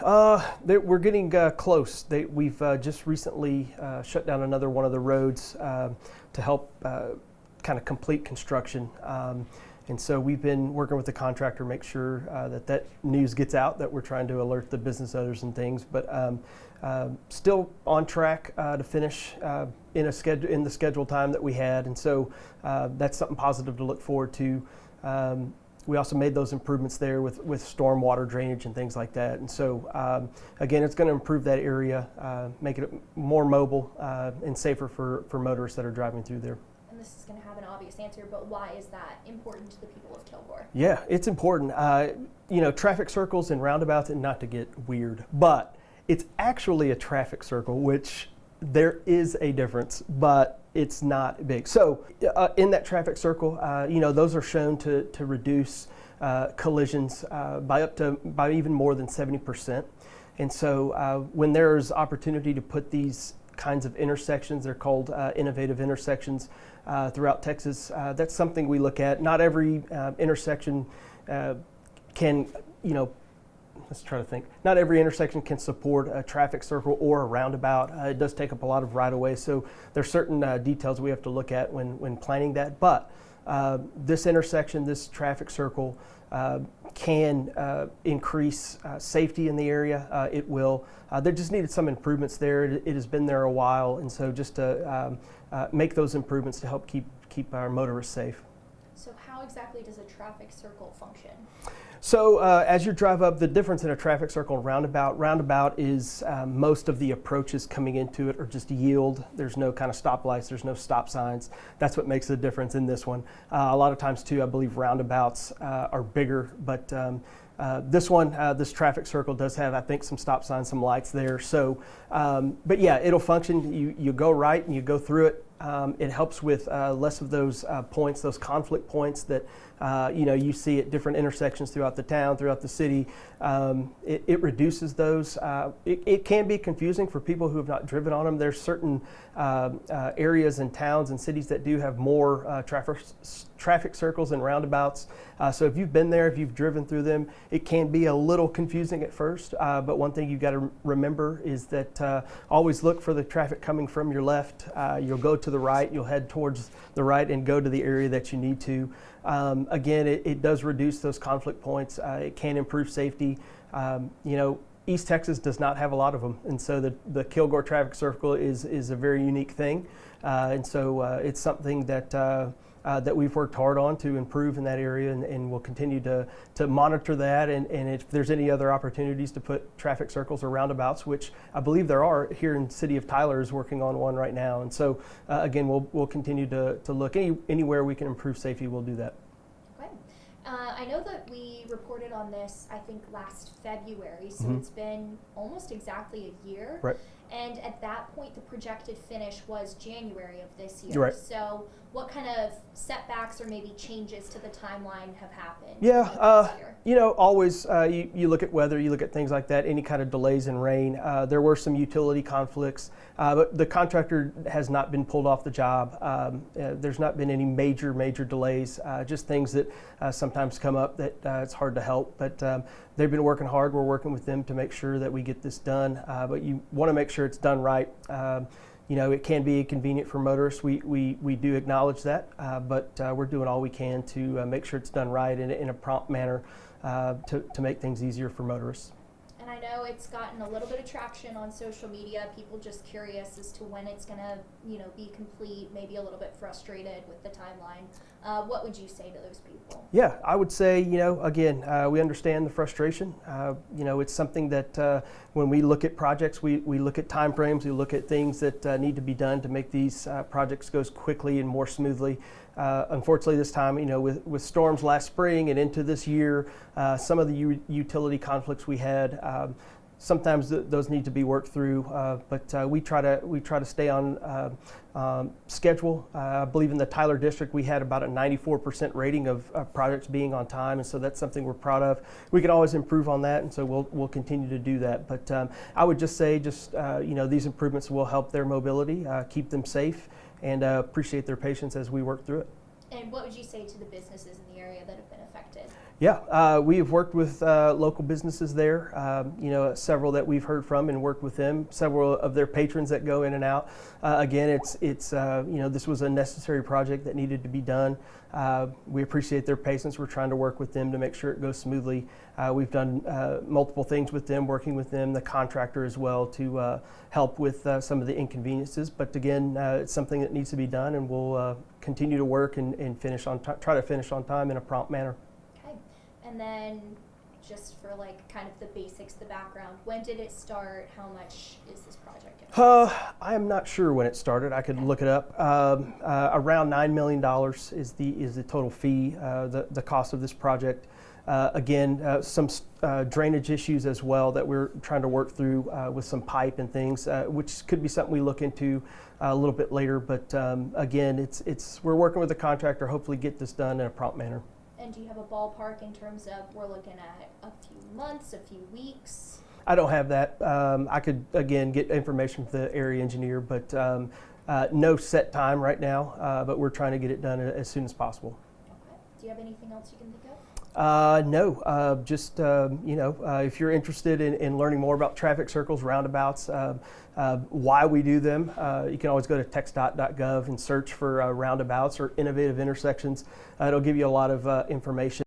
We're getting close. We've just recently shut down another one of the roads to help kind of complete construction. And so we've been working with the contractor, make sure that news gets out, that we're trying to alert the business owners and things. But still on track to finish in the scheduled time that we had. And so that's something positive to look forward to. We also made those improvements there with storm water drainage and things like that. And so, again, it's going to improve that area, make it more mobile and safer for motorists that are driving through there. And this is going to have an obvious answer, but why is that important to the people of Kilgore? Yeah, it's important. Traffic circles and roundabouts, and not to get weird, but it's actually a traffic circle, which there is a difference, but it's not big. So in that traffic circle, those are shown to reduce collisions by even more than 70%. And so when there's opportunity to put these kinds of intersections, they're called innovative intersections throughout Texas, that's something we look at. Not every intersection can, let's try to think. Not every intersection can support a traffic circle or a roundabout. It does take up a lot of right-of-way, so there's certain details we have to look at when planning that. But this intersection, this traffic circle, can increase safety in the area. It will. There just needed some improvements there. It has been there a while, and so just to make those improvements to help keep our motorists safe. So how exactly does a traffic circle function? So as you drive up, the difference in a traffic circle and roundabout is most of the approaches coming into it are just yield. There's no kind of stoplights, there's no stop signs. That's what makes the difference in this one. A lot of times too, I believe roundabouts are bigger, but this traffic circle does have, I think, some stop signs, some lights there. So, but yeah, it'll function. You go right and you go through it. It helps with less of those points, those conflict points that you see at different intersections throughout the town, throughout the city. It reduces those. It can be confusing for people who have not driven on them. There's certain areas and towns and cities that do have more traffic circles and roundabouts. So if you've been there, if you've driven through them, it can be a little confusing at first. But one thing you've got to remember is that always look for the traffic coming from your left. You'll go to the right, you'll head towards the right and go to the area that you need to. Again, it does reduce those conflict points. It can improve safety. East Texas does not have a lot of them, and so the Kilgore traffic circle is a very unique thing, and so it's something that we've worked hard on to improve in that area, and we'll continue to monitor that, and if there's any other opportunities to put traffic circles or roundabouts, which I believe there are here in the city of Tyler is working on one right now, and so again we'll continue to look anywhere we can improve safety, we'll do that. Okay. I know that we reported on this, I think, last February, so it's been almost exactly a year. Right. And at that point, the projected finish was January of this year. Right. So what kind of setbacks or maybe changes to the timeline have happened? Yeah, always you look at weather, you look at things like that, any kind of delays in rain. There were some utility conflicts, but the contractor has not been pulled off the job. There's not been any major delays, just things that sometimes come up that it's hard to help. But they've been working hard. We're working with them to make sure that we get this done. But you want to make sure it's done right. It can be inconvenient for motorists. We do acknowledge that, but we're doing all we can to make sure it's done right in a prompt manner to make things easier for motorists. And I know it's gotten a little bit of traction on social media. People just curious as to when it's going to, be complete. Maybe a little bit frustrated with the timeline. What would you say to those people? Yeah, I would say, again, we understand the frustration. It's something that when we look at projects, we look at timeframes, we look at things that need to be done to make these projects go quickly and more smoothly. Unfortunately, this time, with storms last spring and into this year, some of the utility conflicts we had, sometimes those need to be worked through, but we try to stay on schedule. I believe in the Tyler district we had about a 94% rating of projects being on time, and so that's something we're proud of. We can always improve on that, and so we'll continue to do that. But I would just say, these improvements will help their mobility, keep them safe, and appreciate their patience as we work through it. And what would you say to the businesses in the area that have been affected? Yeah, we have worked with local businesses there, several that we've heard from and worked with them, several of their patrons that go in and out. Again, this was a necessary project that needed to be done. We appreciate their patience. We're trying to work with them to make sure it goes smoothly. We've done multiple things with them, working with them, the contractor as well, to help with some of the inconveniences. But again, it's something that needs to be done, and we'll continue to work and try to finish on time in a prompt manner. And then just for like kind of the basics, the background, when did it start? How much is this project going to cost? I am not sure when it started. I could look it up. Around $9 million is the total fee, the cost of this project. Again, some drainage issues as well that we're trying to work through with some pipe and things, which could be something we look into a little bit later. But again, we're working with the contractor, hopefully get this done in a prompt manner. And do you have a ballpark in terms of we're looking at a few months, a few weeks? I don't have that. I could, again, get information from the area engineer, but no set time right now, but we're trying to get it done as soon as possible. Okay. Do you have anything else you can think of? No, just, if you're interested in learning more about traffic circles, roundabouts, why we do them, you can always go to texdot.gov and search for roundabouts or innovative intersections. It'll give you a lot of information.